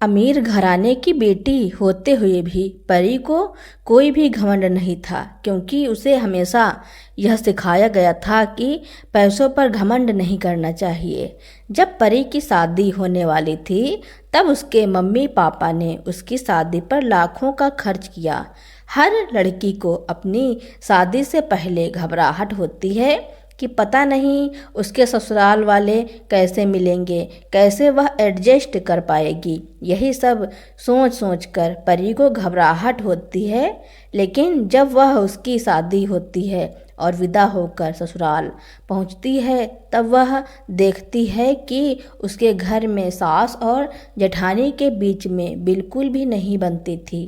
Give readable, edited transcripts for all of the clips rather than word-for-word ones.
अमीर घराने की बेटी होते हुए भी परी को कोई भी घमंड नहीं था, क्योंकि उसे हमेशा यह सिखाया गया था कि पैसों पर घमंड नहीं करना चाहिए। जब परी की शादी होने वाली थी, तब उसके मम्मी पापा ने उसकी शादी पर लाखों का खर्च किया। हर लड़की को अपनी शादी से पहले घबराहट होती है कि पता नहीं उसके ससुराल वाले कैसे मिलेंगे, कैसे वह एडजस्ट कर पाएगी। यही सब सोच सोच कर परी को घबराहट होती है। लेकिन जब वह उसकी शादी होती है और विदा होकर ससुराल पहुंचती है, तब वह देखती है कि उसके घर में सास और जेठानी के बीच में बिल्कुल भी नहीं बनती थी।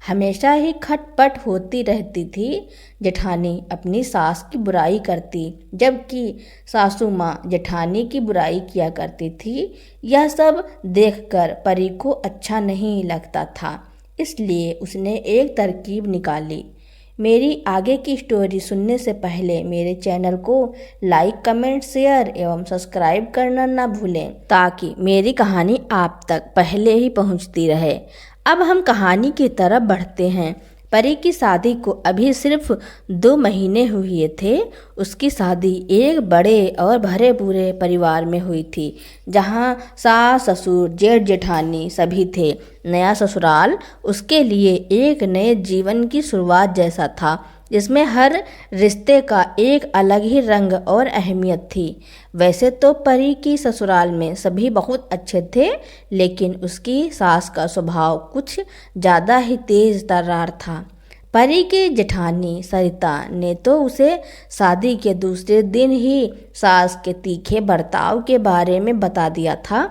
हमेशा ही खटपट होती रहती थी। जेठानी अपनी सास की बुराई करती, जबकि सासू माँ जेठानी की बुराई किया करती थी। यह सब देखकर परी को अच्छा नहीं लगता था, इसलिए उसने एक तरकीब निकाली। मेरी आगे की स्टोरी सुनने से पहले मेरे चैनल को लाइक, कमेंट, शेयर एवं सब्सक्राइब करना ना भूलें, ताकि मेरी कहानी आप तक पहले ही पहुंचती रहे। अब हम कहानी की तरफ बढ़ते हैं। परी की शादी को अभी सिर्फ 2 महीने हुए थे। उसकी शादी एक बड़े और भरे पूरे परिवार में हुई थी, जहां सास, ससुर, जेठ, जेठानी सभी थे। नया ससुराल उसके लिए एक नए जीवन की शुरुआत जैसा था, जिसमें हर रिश्ते का एक अलग ही रंग और अहमियत थी। वैसे तो परी की ससुराल में सभी बहुत अच्छे थे, लेकिन उसकी सास का स्वभाव कुछ ज़्यादा ही तेज तर्रार था। परी की जेठानी सरिता ने तो उसे शादी के दूसरे दिन ही सास के तीखे बर्ताव के बारे में बता दिया था।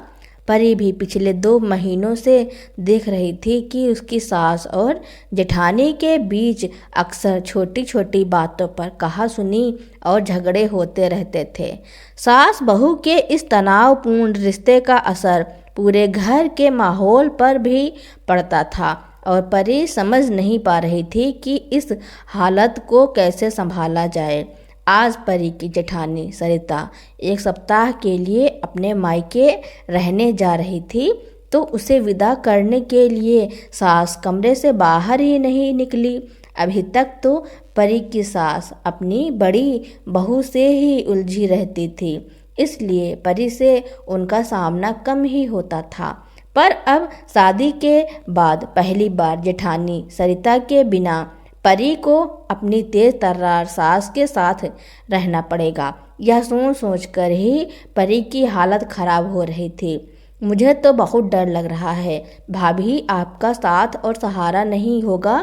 परी भी पिछले 2 महीनों से देख रही थी कि उसकी सास और जेठानी के बीच अक्सर छोटी छोटी बातों पर कहा-सुनी और झगड़े होते रहते थे। सास बहू के इस तनावपूर्ण रिश्ते का असर पूरे घर के माहौल पर भी पड़ता था, और परी समझ नहीं पा रही थी कि इस हालत को कैसे संभाला जाए। आज परी की जेठानी सरिता 1 सप्ताह के लिए अपने मायके रहने जा रही थी, तो उसे विदा करने के लिए सास कमरे से बाहर ही नहीं निकली। अभी तक तो परी की सास अपनी बड़ी बहू से ही उलझी रहती थी, इसलिए परी से उनका सामना कम ही होता था। पर अब शादी के बाद पहली बार जेठानी सरिता के बिना परी को अपनी तेज तर्रार सास के साथ रहना पड़ेगा। यह सोच सोच कर ही परी की हालत खराब हो रही थी। मुझे तो बहुत डर लग रहा है। भाभी, आपका साथ और सहारा नहीं होगा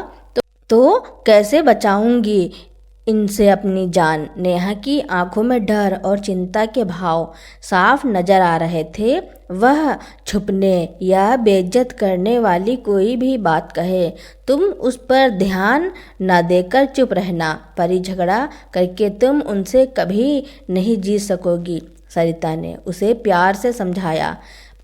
तो कैसे बचाऊंगी इनसे अपनी जान। नेहा की आंखों में डर और चिंता के भाव साफ नजर आ रहे थे। वह छुपने या बेइज्जत करने वाली कोई भी बात कहे, तुम उस पर ध्यान न देकर चुप रहना। परी, झगड़ा करके तुम उनसे कभी नहीं जीत सकोगी, सरिता ने उसे प्यार से समझाया।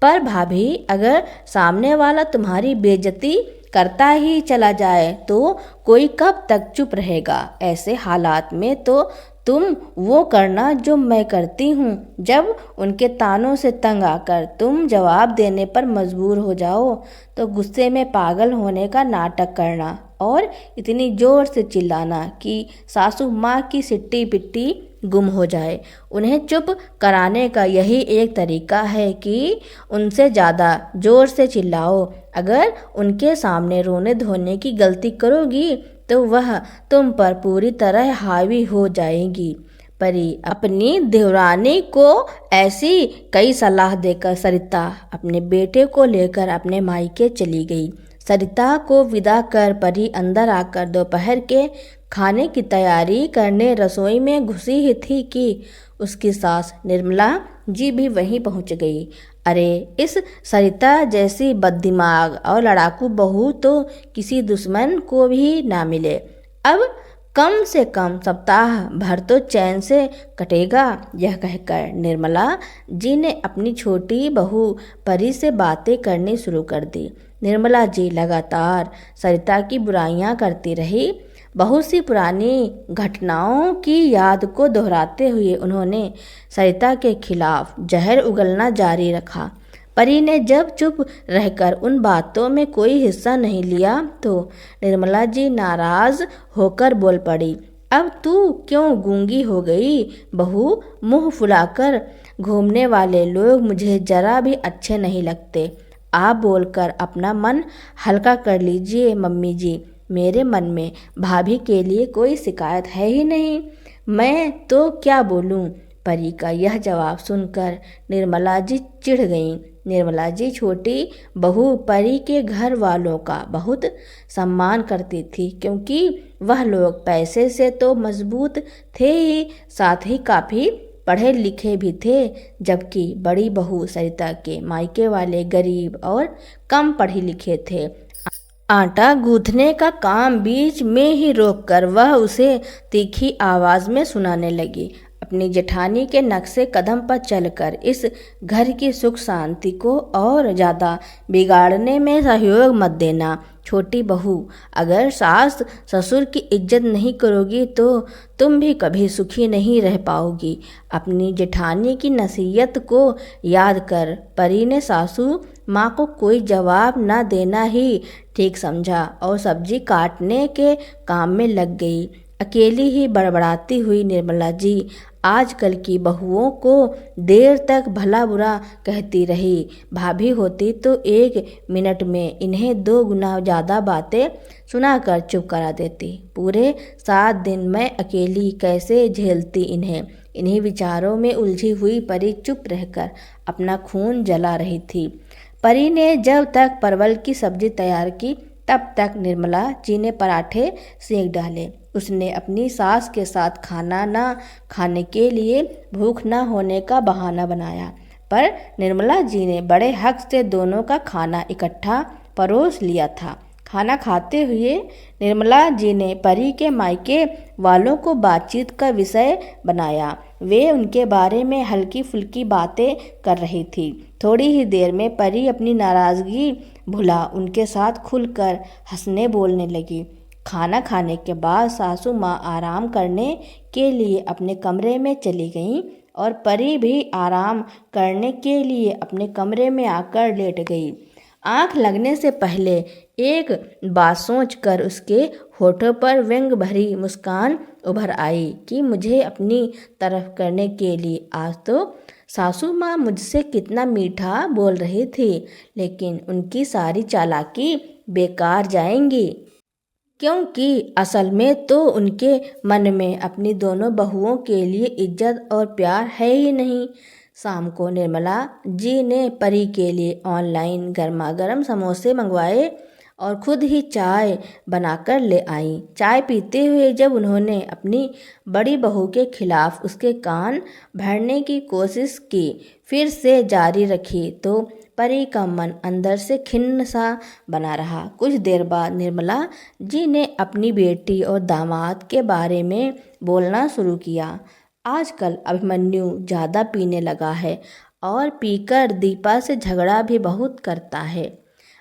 पर भाभी, अगर सामने वाला तुम्हारी बेइज्जती करता ही चला जाए तो कोई कब तक चुप रहेगा। ऐसे हालात में तो तुम वो करना जो मैं करती हूँ। जब उनके तानों से तंग आकर तुम जवाब देने पर मजबूर हो जाओ, तो गुस्से में पागल होने का नाटक करना और इतनी जोर से चिल्लाना कि सासू माँ की सिट्टी पिट्टी गुम हो जाए। उन्हें चुप कराने का यही एक तरीका है कि उनसे ज़्यादा जोर से चिल्लाओ। अगर उनके सामने रोने धोने की गलती करोगी तो वह तुम पर पूरी तरह हावी हो जाएगी। परी अपनी देवरानी को ऐसी कई सलाह देकर सरिता अपने बेटे को लेकर अपने मायके चली गई। सरिता को विदा कर परी अंदर आकर दोपहर के खाने की तैयारी करने रसोई में घुसी ही थी कि उसकी सास निर्मला जी भी वहीं पहुंच गई। अरे, इस सरिता जैसी बददिमाग और लड़ाकू बहू तो किसी दुश्मन को भी ना मिले। अब कम से कम सप्ताह भर तो चैन से कटेगा। यह कहकर निर्मला जी ने अपनी छोटी बहू परी से बातें करनी शुरू कर दी। निर्मला जी लगातार सरिता की बुराइयां करती रही। बहुत सी पुरानी घटनाओं की याद को दोहराते हुए उन्होंने सरिता के खिलाफ जहर उगलना जारी रखा। परी ने जब चुप रहकर उन बातों में कोई हिस्सा नहीं लिया तो निर्मला जी नाराज होकर बोल पड़ी, अब तू क्यों गूंगी हो गई बहू? मुंह फुलाकर घूमने वाले लोग मुझे जरा भी अच्छे नहीं लगते। आप बोलकर अपना मन हल्का कर लीजिए मम्मी जी। मेरे मन में भाभी के लिए कोई शिकायत है ही नहीं, मैं तो क्या बोलूं? परी का यह जवाब सुनकर निर्मला जी चिढ़ गईं। निर्मला जी छोटी बहू परी के घर वालों का बहुत सम्मान करती थी, क्योंकि वह लोग पैसे से तो मजबूत थे ही, साथ ही काफ़ी पढ़े लिखे भी थे, जबकि बड़ी बहू सरिता के मायके वाले गरीब और कम पढ़े लिखे थे। आटा गूंथने का काम बीच में ही रोककर वह उसे तीखी आवाज में सुनाने लगी, अपनी जेठानी के नक्शे कदम पर चलकर इस घर की सुख शांति को और ज़्यादा बिगाड़ने में सहयोग मत देना। छोटी बहू, अगर सास ससुर की इज्जत नहीं करोगी तो तुम भी कभी सुखी नहीं रह पाओगी। अपनी जेठानी की नसीहत को याद कर परी ने सासू माँ को कोई जवाब न देना ही ठीक समझा और सब्जी काटने के काम में लग गई। अकेली ही बड़बड़ाती हुई निर्मला जी आजकल की बहुओं को देर तक भला बुरा कहती रही। भाभी होती तो 1 मिनट में इन्हें 2 गुना ज़्यादा बातें सुनाकर चुप करा देती। पूरे 7 दिन मैं अकेली कैसे झेलती इन्हें। इन्हीं विचारों में उलझी हुई परी चुप रहकर अपना खून जला रही थी। परी ने जब तक परवल की सब्जी तैयार की तब तक निर्मला जी ने पराठे सेक डाले। उसने अपनी सास के साथ खाना न खाने के लिए भूख न होने का बहाना बनाया, पर निर्मला जी ने बड़े हक से दोनों का खाना इकट्ठा परोस लिया था। खाना खाते हुए निर्मला जी ने परी के मायके वालों को बातचीत का विषय बनाया। वे उनके बारे में हल्की फुल्की बातें कर रही थी। थोड़ी ही देर में परी अपनी नाराज़गी भुला उनके साथ खुलकर हंसने बोलने लगी। खाना खाने के बाद सासू माँ आराम करने के लिए अपने कमरे में चली गईं और परी भी आराम करने के लिए अपने कमरे में आकर लेट गई। आंख लगने से पहले एक बात सोचकर उसके होठों पर व्यंग भरी मुस्कान उभर आई कि मुझे अपनी तरफ करने के लिए आज तो सासू माँ मुझसे कितना मीठा बोल रही थी, लेकिन उनकी सारी चालाकी बेकार जाएंगी, क्योंकि असल में तो उनके मन में अपनी दोनों बहुओं के लिए इज्जत और प्यार है ही नहीं। शाम को निर्मला जी ने परी के लिए ऑनलाइन गर्मा गर्म समोसे मंगवाए और खुद ही चाय बनाकर ले आई। चाय पीते हुए जब उन्होंने अपनी बड़ी बहू के खिलाफ उसके कान भरने की कोशिश की, फिर से जारी रखी, तो परी का मन अंदर से खिन्न सा बना रहा। कुछ देर बाद निर्मला जी ने अपनी बेटी और दामाद के बारे में बोलना शुरू किया। आजकल अभिमन्यु ज़्यादा पीने लगा है और पीकर दीपा से झगड़ा भी बहुत करता है।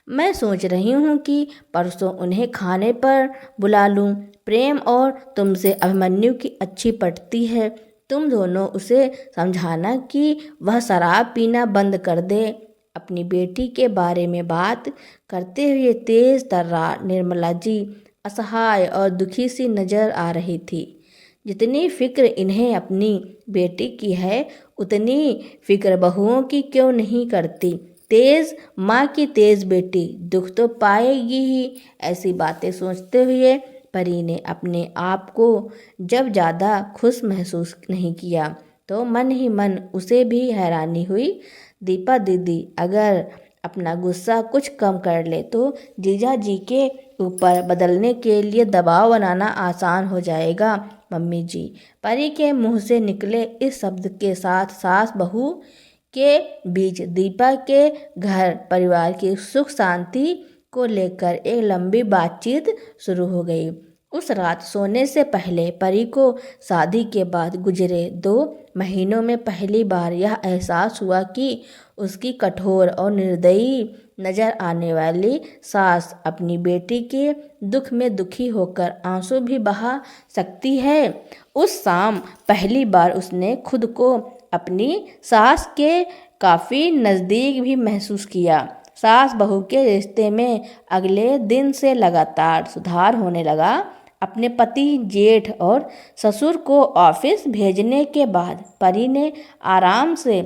मैं सोच रही हूँ कि परसों उन्हें खाने पर बुला लूँ। प्रेम और तुमसे अभिमन्यु की अच्छी पटती है। तुम दोनों उसे समझाना कि वह शराब पीना बंद कर दे। अपनी बेटी के बारे में बात करते हुए तेज तर्रार निर्मला जी असहाय और दुखी सी नजर आ रही थी। जितनी फिक्र इन्हें अपनी बेटी की है, उतनी फिक्र बहुओं की क्यों नहीं करती। तेज माँ की तेज बेटी दुख तो पाएगी ही। ऐसी बातें सोचते हुए परी ने अपने आप को जब ज़्यादा खुश महसूस नहीं किया तो मन ही मन उसे भी हैरानी हुई। दीपा दीदी अगर अपना गुस्सा कुछ कम कर ले तो जीजा जी के ऊपर बदलने के लिए दबाव बनाना आसान हो जाएगा मम्मी जी। परी के मुंह से निकले इस शब्द के साथ सास बहू के बीच दीपा के घर परिवार की सुख शांति को लेकर एक लंबी बातचीत शुरू हो गई। उस रात सोने से पहले परी को शादी के बाद गुजरे 2 महीनों में पहली बार यह एहसास हुआ कि उसकी कठोर और निर्दयी नज़र आने वाली सास अपनी बेटी के दुख में दुखी होकर आंसू भी बहा सकती है। उस शाम पहली बार उसने खुद को अपनी सास के काफ़ी नज़दीक भी महसूस किया। सास बहू के रिश्ते में अगले दिन से लगातार सुधार होने लगा। अपने पति, जेठ और ससुर को ऑफिस भेजने के बाद परी ने आराम से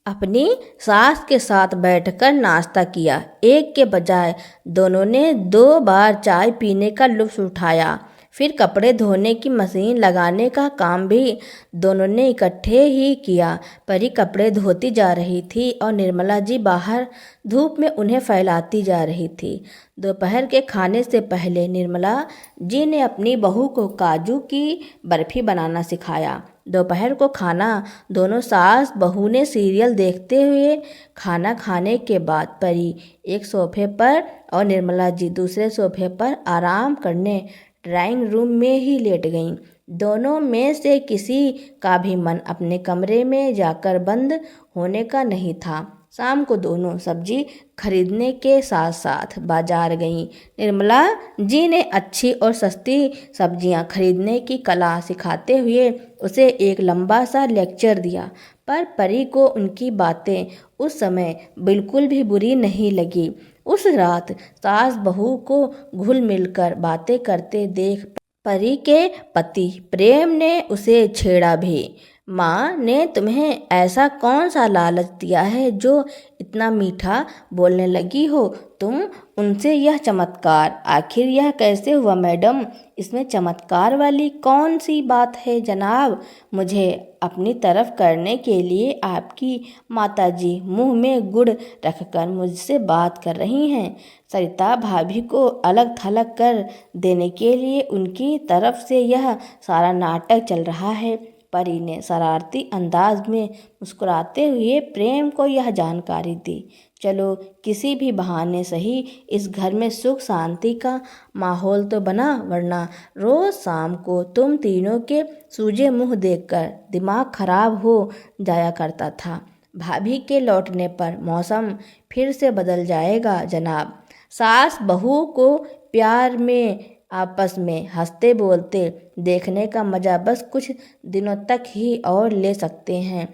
अपनी सास के साथ बैठकर नाश्ता किया। एक के बजाय दोनों ने 2 बार चाय पीने का लुत्फ उठाया। फिर कपड़े धोने की मशीन लगाने का काम भी दोनों ने इकट्ठे ही किया। परी कपड़े धोती जा रही थी और निर्मला जी बाहर धूप में उन्हें फैलाती जा रही थी। दोपहर के खाने से पहले निर्मला जी ने अपनी बहू को काजू की बर्फी बनाना सिखाया। दोपहर को खाना दोनों सास बहू ने सीरियल देखते हुए खाना खाने के बाद परी एक सोफे पर और निर्मला जी दूसरे सोफे पर आराम करने ड्राइंग रूम में ही लेट गईं। दोनों में से किसी का भी मन अपने कमरे में जाकर बंद होने का नहीं था। शाम को दोनों सब्जी खरीदने के साथ साथ बाजार गईं। निर्मला जी ने अच्छी और सस्ती सब्जियां खरीदने की कला सिखाते हुए उसे एक लंबा सा लेक्चर दिया, पर परी को उनकी बातें उस समय बिल्कुल भी बुरी नहीं लगी। उस रात सास बहू को घुल मिलकर बातें करते देख परी के पति प्रेम ने उसे छेड़ा भी। माँ ने तुम्हें ऐसा कौन सा लालच दिया है जो इतना मीठा बोलने लगी हो तुम उनसे? यह चमत्कार आखिर यह कैसे हुआ मैडम? इसमें चमत्कार वाली कौन सी बात है जनाब? मुझे अपनी तरफ करने के लिए आपकी माताजी मुंह में गुड़ रखकर मुझसे बात कर रही हैं। सरिता भाभी को अलग थलग कर देने के लिए उनकी तरफ से यह सारा नाटक चल रहा है। परी ने शरारती अंदाज में मुस्कुराते हुए प्रेम को यह जानकारी दी। चलो किसी भी बहाने सही इस घर में सुख शांति का माहौल तो बना, वरना रोज शाम को तुम तीनों के सूजे मुंह देखकर दिमाग खराब हो जाया करता था। भाभी के लौटने पर मौसम फिर से बदल जाएगा जनाब। सास बहू को प्यार में आपस में हंसते बोलते देखने का मजा बस कुछ दिनों तक ही और ले सकते हैं।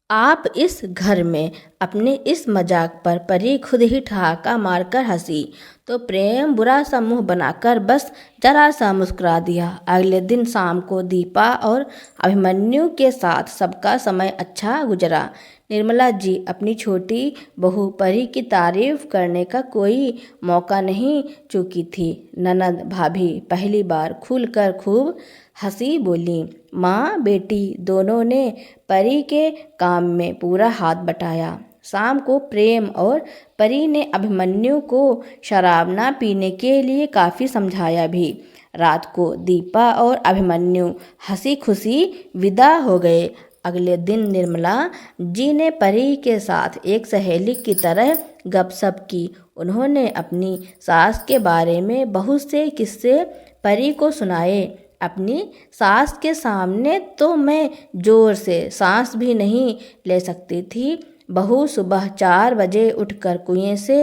आप इस घर में अपने इस मजाक पर परी खुद ही ठहाका मारकर हंसी तो प्रेम बुरा सा मुंह बनाकर बस जरा सा मुस्कुरा दिया। अगले दिन शाम को दीपा और अभिमन्यु के साथ सबका समय अच्छा गुजरा। निर्मला जी अपनी छोटी बहू परी की तारीफ करने का कोई मौका नहीं चूकी थी। ननद भाभी पहली बार खुलकर खूब हंसी बोली। माँ बेटी दोनों ने परी के काम में पूरा हाथ बटाया। शाम को प्रेम और परी ने अभिमन्यु को शराब ना पीने के लिए काफ़ी समझाया भी। रात को दीपा और अभिमन्यु हंसी खुशी विदा हो गए। अगले दिन निर्मला जी ने परी के साथ एक सहेली की तरह गपशप की। उन्होंने अपनी सास के बारे में बहुत से किस्से परी को सुनाए। अपनी सास के सामने तो मैं जोर से सांस भी नहीं ले सकती थी। बहू सुबह 4 बजे उठकर कुएं से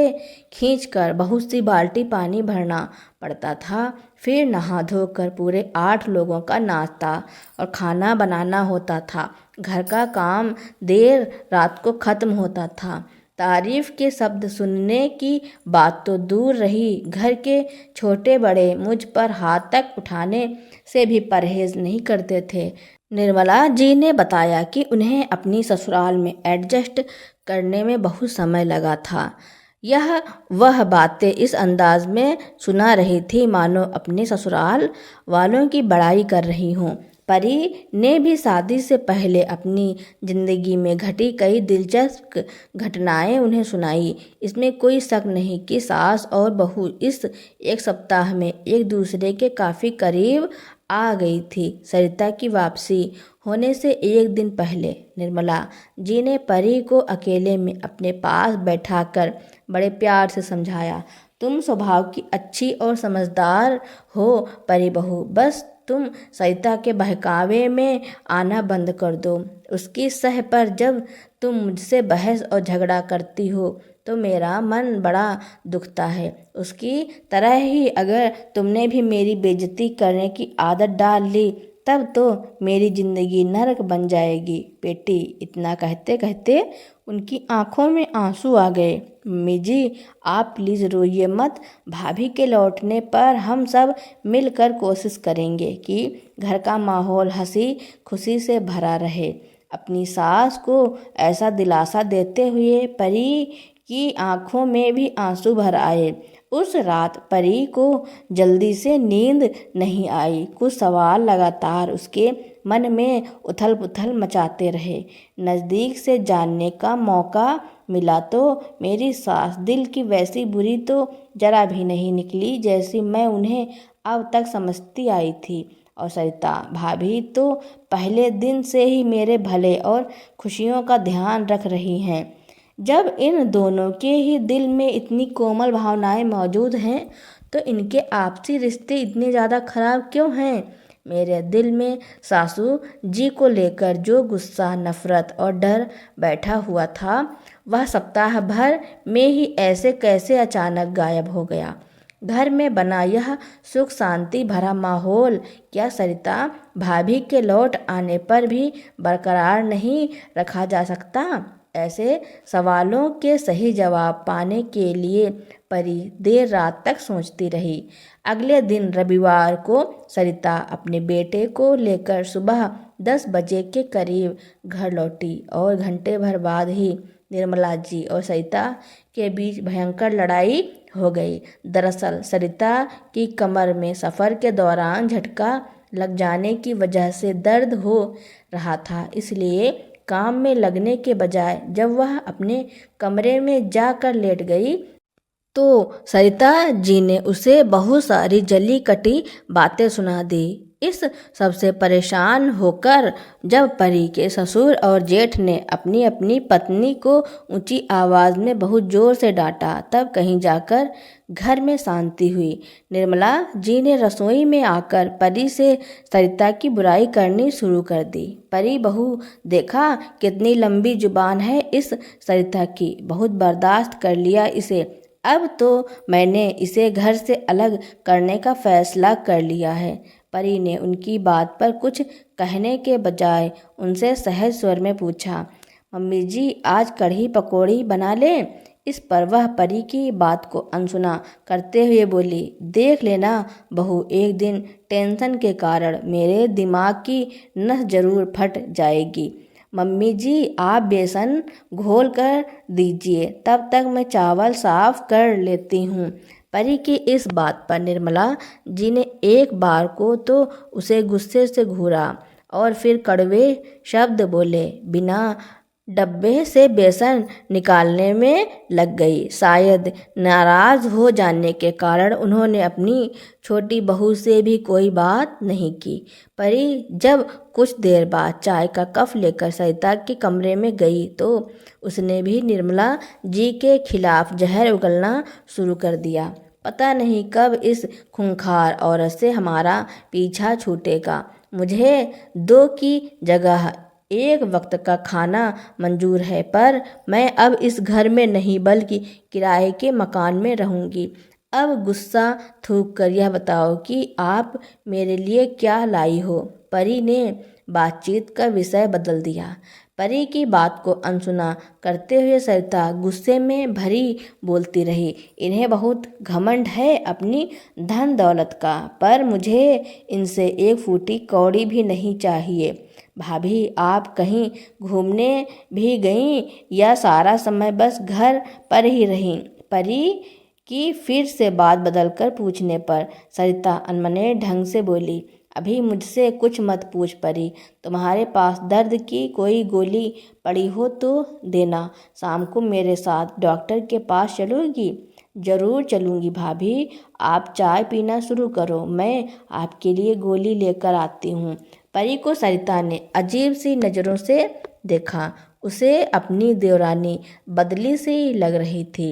खींचकर बहुत सी बाल्टी पानी भरना पड़ता था। फिर नहा धोकर पूरे 8 लोगों का नाश्ता और खाना बनाना होता था। घर का काम देर रात को ख़त्म होता था। तारीफ के शब्द सुनने की बात तो दूर रही, घर के छोटे बड़े मुझ पर हाथ तक उठाने से भी परहेज नहीं करते थे। निर्मला जी ने बताया कि उन्हें अपनी ससुराल में एडजस्ट करने में बहुत समय लगा था। वह बातें इस अंदाज में सुना रही थी मानो अपने ससुराल वालों की बड़ाई कर रही हूँ। परी ने भी शादी से पहले अपनी ज़िंदगी में घटी कई दिलचस्प घटनाएं उन्हें सुनाई। इसमें कोई शक नहीं कि सास और बहू इस एक सप्ताह में एक दूसरे के काफ़ी करीब आ गई थी। सरिता की वापसी होने से एक दिन पहले निर्मला जी ने परी को अकेले में अपने पास बैठाकर बड़े प्यार से समझाया। तुम स्वभाव की अच्छी और समझदार हो परी बहू, बस तुम सरिता के बहकावे में आना बंद कर दो। उसकी सह पर जब तुम मुझसे बहस और झगड़ा करती हो तो मेरा मन बड़ा दुखता है। उसकी तरह ही अगर तुमने भी मेरी बेइज्जती करने की आदत डाल ली तब तो मेरी जिंदगी नरक बन जाएगी बेटी। इतना कहते कहते उनकी आंखों में आंसू आ गए। मम्मी जी आप प्लीज़ रोइए मत। भाभी के लौटने पर हम सब मिलकर कोशिश करेंगे कि घर का माहौल हंसी खुशी से भरा रहे। अपनी सास को ऐसा दिलासा देते हुए परी की आंखों में भी आंसू भर आए। उस रात परी को जल्दी से नींद नहीं आई। कुछ सवाल लगातार उसके मन में उथल पुथल मचाते रहे। नज़दीक से जानने का मौका मिला तो मेरी सास दिल की वैसी बुरी तो जरा भी नहीं निकली जैसी मैं उन्हें अब तक समझती आई थी। और सरिता भाभी तो पहले दिन से ही मेरे भले और खुशियों का ध्यान रख रही हैं। जब इन दोनों के ही दिल में इतनी कोमल भावनाएं मौजूद हैं तो इनके आपसी रिश्ते इतने ज़्यादा खराब क्यों हैं? मेरे दिल में सासू जी को लेकर जो गुस्सा नफरत और डर बैठा हुआ था वह सप्ताह भर में ही ऐसे कैसे अचानक गायब हो गया। घर में बना यह सुख शांति भरा माहौल क्या सरिता भाभी के लौट आने पर भी बरकरार नहीं रखा जा सकता? ऐसे सवालों के सही जवाब पाने के लिए परी देर रात तक सोचती रही। अगले दिन रविवार को सरिता अपने बेटे को लेकर सुबह 10 बजे के करीब घर लौटी और घंटे भर बाद ही निर्मला जी और सरिता के बीच भयंकर लड़ाई हो गई। दरअसल सरिता की कमर में सफ़र के दौरान झटका लग जाने की वजह से दर्द हो रहा था, इसलिए काम में लगने के बजाय जब वह अपने कमरे में जाकर लेट गई तो सरिता जी ने उसे बहुत सारी जली कटी बातें सुना दी। इस सबसे परेशान होकर जब परी के ससुर और जेठ ने अपनी अपनी पत्नी को ऊंची आवाज़ में बहुत ज़ोर से डांटा तब कहीं जाकर घर में शांति हुई। निर्मला जी ने रसोई में आकर परी से सरिता की बुराई करनी शुरू कर दी। परी बहू देखा कितनी लंबी जुबान है इस सरिता की, बहुत बर्दाश्त कर लिया इसे, अब तो मैंने इसे घर से अलग करने का फैसला कर लिया है। परी ने उनकी बात पर कुछ कहने के बजाय उनसे सहज स्वर में पूछा, मम्मी जी आज कढ़ी पकौड़ी बना लें? इस पर वह परी की बात को अनसुना करते हुए बोली, देख लेना बहू, एक दिन टेंशन के कारण मेरे दिमाग की नस जरूर फट जाएगी। मम्मी जी आप बेसन घोल कर दीजिए, तब तक मैं चावल साफ कर लेती हूँ। परी की इस बात पर निर्मला जी ने एक बार को तो उसे गुस्से से घूरा और फिर कड़वे शब्द बोले बिना डब्बे से बेसन निकालने में लग गई। शायद नाराज हो जाने के कारण उन्होंने अपनी छोटी बहू से भी कोई बात नहीं की। परी जब कुछ देर बाद चाय का कप लेकर सरिता के कमरे में गई तो उसने भी निर्मला जी के खिलाफ जहर उगलना शुरू कर दिया। पता नहीं कब इस खूंखार औरत से हमारा पीछा छूटेगा। मुझे 2 की जगह एक वक्त का खाना मंजूर है, पर मैं अब इस घर में नहीं बल्कि किराए के मकान में रहूंगी। अब गुस्सा थूक कर यह बताओ कि आप मेरे लिए क्या लाई हो? परी ने बातचीत का विषय बदल दिया। परी की बात को अनसुना करते हुए सरिता गुस्से में भरी बोलती रही, इन्हें बहुत घमंड है अपनी धन दौलत का, पर मुझे इनसे एक फूटी कौड़ी भी नहीं चाहिए। भाभी आप कहीं घूमने भी गईं या सारा समय बस घर पर ही रहीं? परी की फिर से बात बदलकर पूछने पर सरिता अनमने ढंग से बोली, अभी मुझसे कुछ मत पूछ परी, तुम्हारे पास दर्द की कोई गोली पड़ी हो तो देना। शाम को मेरे साथ डॉक्टर के पास चलोगी? जरूर चलूँगी भाभी, आप चाय पीना शुरू करो, मैं आपके लिए गोली लेकर आती हूँ। परी को सरिता ने अजीब सी नज़रों से देखा। उसे अपनी देवरानी बदली सी लग रही थी।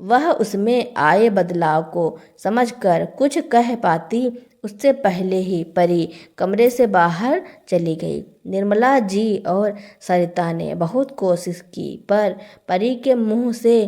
वह उसमें आए बदलाव को समझकर कुछ कह पाती उससे पहले ही परी कमरे से बाहर चली गई। निर्मला जी और सरिता ने बहुत कोशिश की, पर परी के मुंह से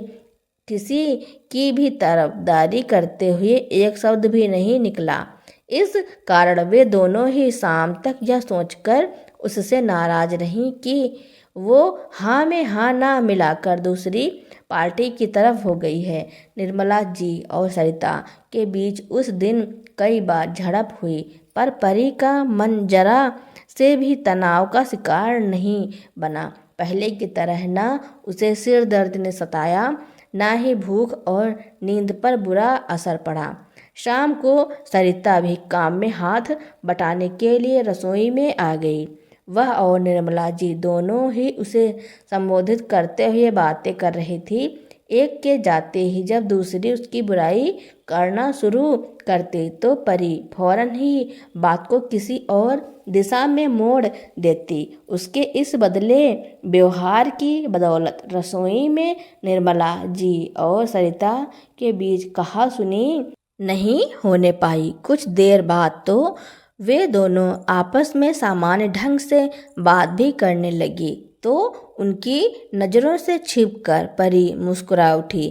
किसी की भी तरफदारी करते हुए एक शब्द भी नहीं निकला। इस कारण वे दोनों ही शाम तक यह सोचकर उससे नाराज रहीं कि वो हाँ में हाँ ना मिलाकर दूसरी पार्टी की तरफ हो गई है। निर्मला जी और सरिता के बीच उस दिन कई बार झड़प हुई, पर परी का मन जरा से भी तनाव का शिकार नहीं बना। पहले की तरह न उसे सिर दर्द ने सताया, ना ही भूख और नींद पर बुरा असर पड़ा। शाम को सरिता भी काम में हाथ बटाने के लिए रसोई में आ गई। वह और निर्मला जी दोनों ही उसे संबोधित करते हुए बातें कर रही थी। एक के जाते ही जब दूसरी उसकी बुराई करना शुरू करती तो परी फौरन ही बात को किसी और दिशा में मोड़ देती। उसके इस बदले व्यवहार की बदौलत रसोई में निर्मला जी और सरिता के बीच कहा सुनी नहीं होने पाई। कुछ देर बाद तो वे दोनों आपस में सामान्य ढंग से बात भी करने लगी तो उनकी नज़रों से छिपकर परी मुस्कुरा उठी।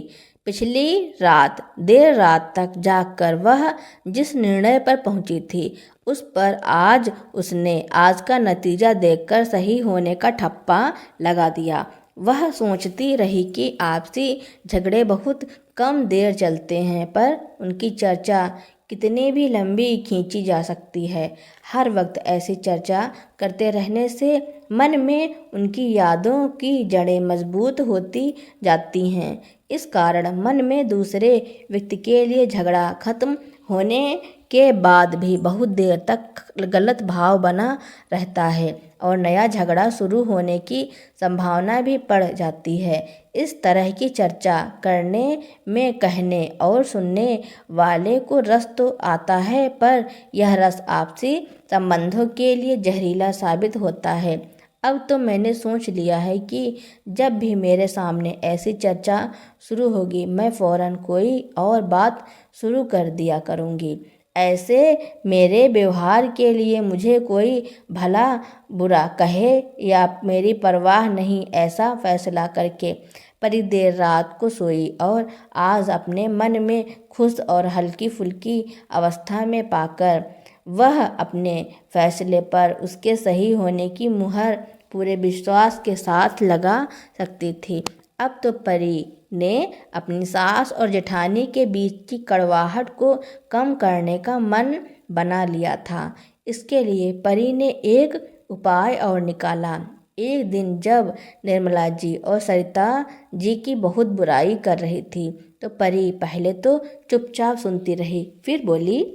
पिछली रात देर रात तक जागकर वह जिस निर्णय पर पहुंची थी उस पर आज उसने आज का नतीजा देखकर सही होने का ठप्पा लगा दिया। वह सोचती रही कि आपसी झगड़े बहुत कम देर चलते हैं, पर उनकी चर्चा कितनी भी लंबी खींची जा सकती है। हर वक्त ऐसी चर्चा करते रहने से मन में उनकी यादों की जड़ें मजबूत होती जाती हैं। इस कारण मन में दूसरे व्यक्ति के लिए झगड़ा खत्म होने के बाद भी बहुत देर तक गलत भाव बना रहता है और नया झगड़ा शुरू होने की संभावना भी बढ़ जाती है। इस तरह की चर्चा करने में कहने और सुनने वाले को रस तो आता है, पर यह रस आपसी संबंधों के लिए जहरीला साबित होता है। अब तो मैंने सोच लिया है कि जब भी मेरे सामने ऐसी चर्चा शुरू होगी मैं फ़ौरन कोई और बात शुरू कर दिया करूँगी। ऐसे मेरे व्यवहार के लिए मुझे कोई भला बुरा कहे या मेरी परवाह नहीं। ऐसा फैसला करके परी देर रात को सोई और आज अपने मन में खुश और हल्की फुल्की अवस्था में पाकर वह अपने फैसले पर उसके सही होने की मुहर पूरे विश्वास के साथ लगा सकती थी। अब तो परी ने अपनी सास और जेठानी के बीच की कड़वाहट को कम करने का मन बना लिया था। इसके लिए परी ने एक उपाय और निकाला। एक दिन जब निर्मला जी और सरिता जी की बहुत बुराई कर रही थी तो परी पहले तो चुपचाप सुनती रही, फिर बोली,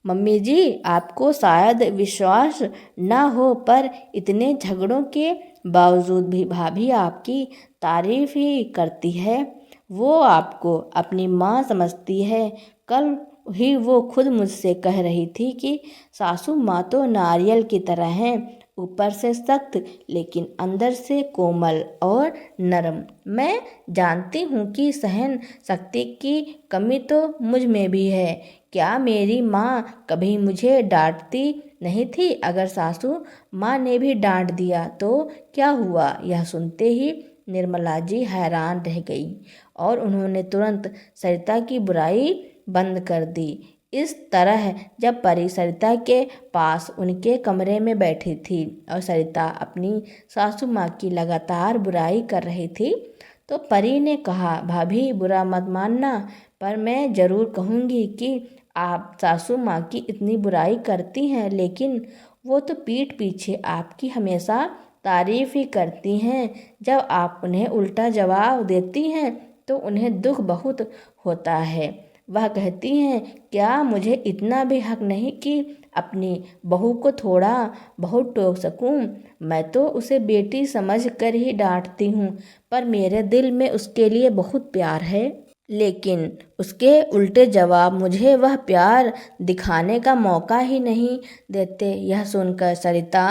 मम्मी जी, आपको शायद विश्वास ना हो, पर इतने झगड़ों के बावजूद भी भाभी आपकी तारीफ ही करती है। वो आपको अपनी माँ समझती है। कल ही वो खुद मुझसे कह रही थी कि सासू माँ तो नारियल की तरह हैं, ऊपर से सख्त लेकिन अंदर से कोमल और नरम। मैं जानती हूँ कि सहन शक्ति की कमी तो मुझ में भी है। क्या मेरी माँ कभी मुझे डांटती नहीं थी? अगर सासू माँ ने भी डांट दिया तो क्या हुआ? यह सुनते ही निर्मला जी हैरान रह गई और उन्होंने तुरंत सरिता की बुराई बंद कर दी। इस तरह जब परी सरिता के पास उनके कमरे में बैठी थी और सरिता अपनी सासू माँ की लगातार बुराई कर रही थी तो परी ने कहा, भाभी बुरा मत मानना, पर मैं ज़रूर कहूँगी कि आप सासू माँ की इतनी बुराई करती हैं, लेकिन वो तो पीठ पीछे आपकी हमेशा तारीफ ही करती हैं। जब आप उन्हें उल्टा जवाब देती हैं तो उन्हें दुख बहुत होता है। वह कहती हैं, क्या मुझे इतना भी हक नहीं कि अपनी बहू को थोड़ा बहुत टोक सकूं? मैं तो उसे बेटी समझ कर ही डांटती हूँ, पर मेरे दिल में उसके लिए बहुत प्यार है। लेकिन उसके उल्टे जवाब मुझे वह प्यार दिखाने का मौका ही नहीं देते। यह सुनकर सरिता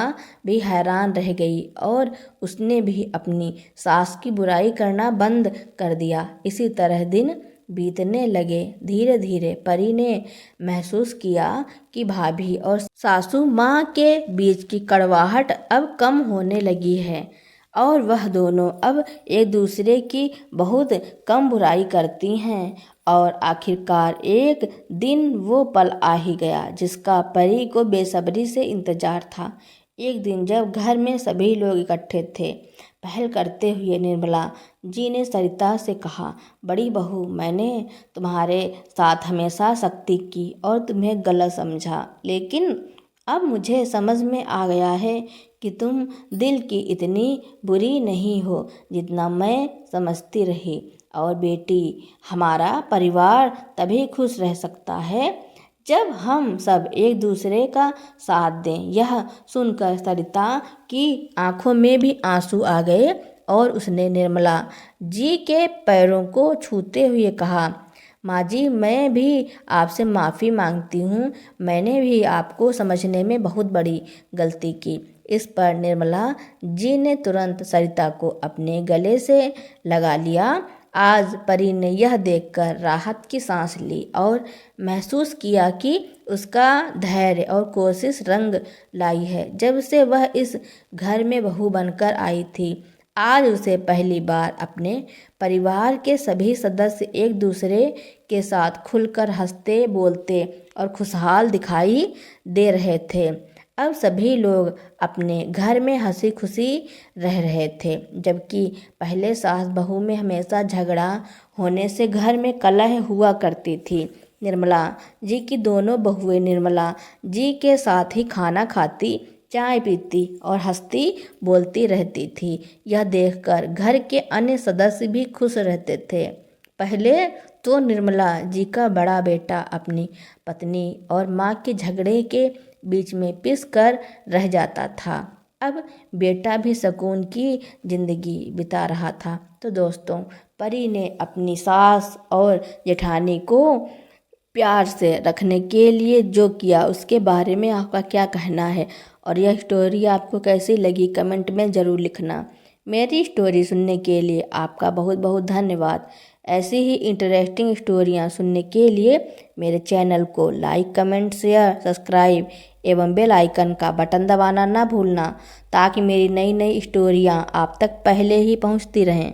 भी हैरान रह गई और उसने भी अपनी सास की बुराई करना बंद कर दिया। इसी तरह दिन बीतने लगे। धीरे धीरे परी ने महसूस किया कि भाभी और सासू माँ के बीच की कड़वाहट अब कम होने लगी है और वह दोनों अब एक दूसरे की बहुत कम बुराई करती हैं और आखिरकार एक दिन वो पल आ ही गया जिसका परी को बेसब्री से इंतजार था। एक दिन जब घर में सभी लोग इकट्ठे थे, पहल करते हुए निर्मला जी ने सरिता से कहा, बड़ी बहू, मैंने तुम्हारे साथ हमेशा सख्ती की और तुम्हें गलत समझा, लेकिन अब मुझे समझ में आ गया है कि तुम दिल की इतनी बुरी नहीं हो जितना मैं समझती रही। और बेटी, हमारा परिवार तभी खुश रह सकता है जब हम सब एक दूसरे का साथ दें। यह सुनकर सरिता की आंखों में भी आंसू आ गए और उसने निर्मला जी के पैरों को छूते हुए कहा, माँ जी, मैं भी आपसे माफ़ी मांगती हूँ। मैंने भी आपको समझने में बहुत बड़ी गलती की। इस पर निर्मला जी ने तुरंत सरिता को अपने गले से लगा लिया। आज परी ने यह देखकर राहत की सांस ली और महसूस किया कि उसका धैर्य और कोशिश रंग लाई है। जब से वह इस घर में बहू बनकर आई थी, आज उसे पहली बार अपने परिवार के सभी सदस्य एक दूसरे के साथ खुलकर हंसते, बोलते और खुशहाल दिखाई दे रहे थे। अब सभी लोग अपने घर में हंसी खुशी रह रहे थे, जबकि पहले सास बहू में हमेशा झगड़ा होने से घर में कलह हुआ करती थी। निर्मला जी की दोनों बहुएं निर्मला जी के साथ ही खाना खाती, चाय पीती और हंसती बोलती रहती थी। यह देखकर घर के अन्य सदस्य भी खुश रहते थे। पहले तो निर्मला जी का बड़ा बेटा अपनी पत्नी और माँ के झगड़े के बीच में पिस कर रह जाता था। अब बेटा भी सुकून की जिंदगी बिता रहा था। तो दोस्तों, परी ने अपनी सास और जेठानी को प्यार से रखने के लिए जो किया, उसके बारे में आपका क्या कहना है और यह स्टोरी आपको कैसी लगी, कमेंट में ज़रूर लिखना। मेरी स्टोरी सुनने के लिए आपका बहुत बहुत धन्यवाद। ऐसी ही इंटरेस्टिंग स्टोरियाँ सुनने के लिए मेरे चैनल को लाइक, कमेंट, शेयर, सब्सक्राइब एवं बेल आइकन का बटन दबाना ना भूलना, ताकि मेरी नई नई स्टोरियाँ आप तक पहले ही पहुँचती रहें।